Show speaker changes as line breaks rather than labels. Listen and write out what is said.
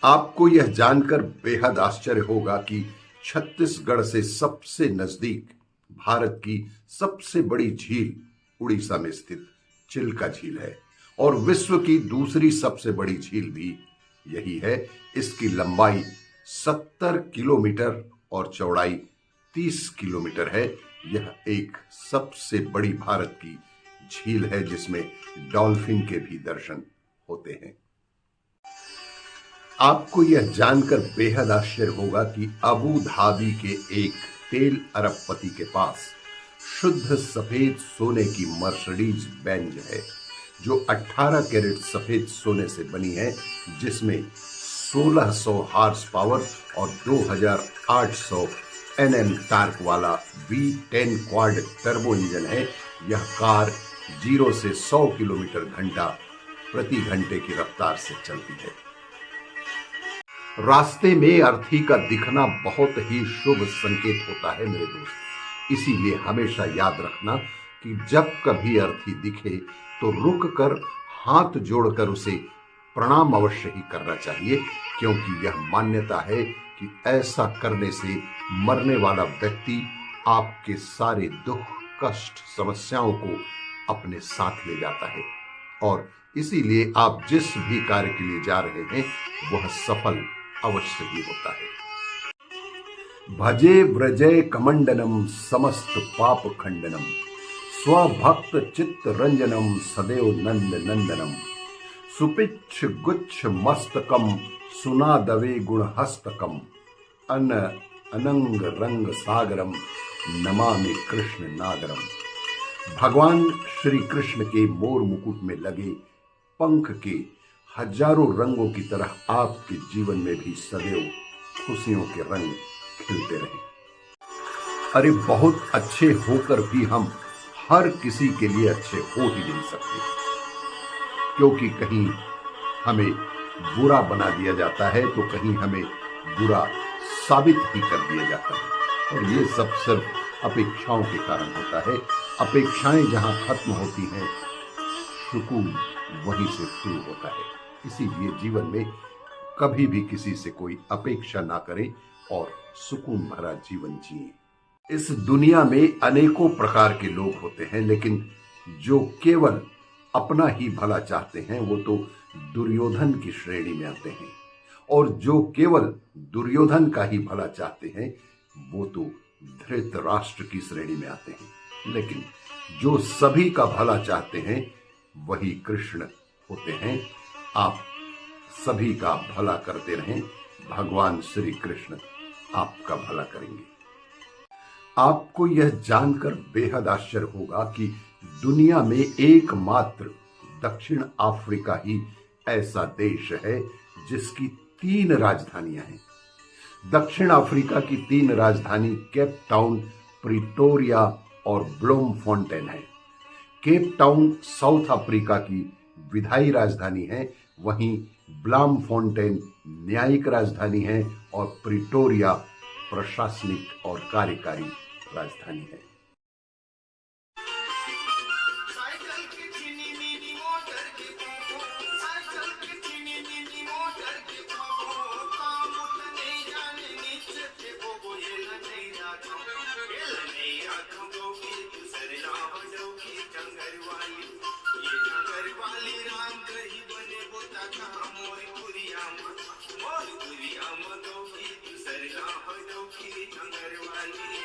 आपको यह जानकर बेहद आश्चर्य होगा कि छत्तीसगढ़ से सबसे नजदीक भारत की सबसे बड़ी झील उड़ीसा में स्थित चिल्का झील है और विश्व की दूसरी सबसे बड़ी झील भी यही है। इसकी लंबाई 70 किलोमीटर और चौड़ाई 30 किलोमीटर है। यह एक सबसे बड़ी भारत की झील है जिसमें डॉल्फिन के भी दर्शन होते हैं। आपको यह जानकर बेहद आश्चर्य होगा कि अबू धाबी के एक तेल अरबपति के पास शुद्ध सफेद सोने की मर्सिडीज बेंज है जो 18 कैरेट सफेद सोने से बनी है, जिसमें 1600 हॉर्स पावर और 2800 एनएम टार्क वाला V10 क्वाड टर्बो इंजन है। यह कार 0 से 100 किलोमीटर घंटा प्रति घंटे की रफ्तार से चलती है। रास्ते में अर्थी का दिखना बहुत ही शुभ संकेत होता है मेरे दोस्त। इसीलिए हमेशा याद रखना कि जब कभी अर्थी दिखे तो रुक कर हाथ जोड़कर उसे प्रणाम अवश्य ही करना चाहिए, क्योंकि यह मान्यता है कि ऐसा करने से मरने वाला व्यक्ति आपके सारे दुख, कष्ट, समस्याओं को अपने साथ ले जाता है और इसीलिए आप जिस भी कार्य के लिए जा रहे हैं वह सफल अवश्य ही होता है। भजे व्रजय कमंडनम समस्त पाप खंडनम स्वभक्त चित्त रंजनम सदैव नंद नंदनम सुपिच्छ गुच्छ मस्तकम सुनादवे गुण हस्तकम अनंग रंग सागरम नमामि कृष्ण नागरम। भगवान श्री कृष्ण के मोर मुकुट में लगे पंख के हजारों रंगों की तरह आपके जीवन में भी सदैव खुशियों के रंग खिलते रहे। अरे बहुत अच्छे होकर भी हम हर किसी के लिए अच्छे हो ही नहीं सकते, क्योंकि कहीं हमें बुरा बना दिया जाता है तो कहीं हमें बुरा साबित ही कर दिया जाता है और ये सब सिर्फ अपेक्षाओं के कारण होता है। अपेक्षाएं जहां खत्म होती हैं सुकून वहीं से शुरू होता है। इसीलिए जीवन में कभी भी किसी से कोई अपेक्षा ना करें और सुकून भरा जीवन जिए। इस दुनिया में अनेकों प्रकार के लोग होते हैं, लेकिन जो केवल अपना ही भला चाहते हैं वो तो दुर्योधन की श्रेणी में आते हैं और जो केवल दुर्योधन का ही भला चाहते हैं वो तो धृतराष्ट्र की श्रेणी में आते हैं। लेकिन जो सभी का भला चाहते हैं वही कृष्ण होते हैं। आप सभी का भला करते रहें, भगवान श्री कृष्ण आपका भला करेंगे। आपको यह जानकर बेहद आश्चर्य होगा कि दुनिया में एकमात्र दक्षिण अफ्रीका ही ऐसा देश है जिसकी 3 राजधानियां हैं। दक्षिण अफ्रीका की 3 राजधानी केप टाउन, प्रिटोरिया और ब्लोमफोंटेन है। केप टाउन साउथ अफ्रीका की विधायी राजधानी है, वहीं ब्लोमफोंटेन न्यायिक राजधानी है और प्रिटोरिया प्रशासनिक और कार्यकारी राजधानी है।
मोर पुरिया मदो की दूसरी ना हो दो की जंगल वाली।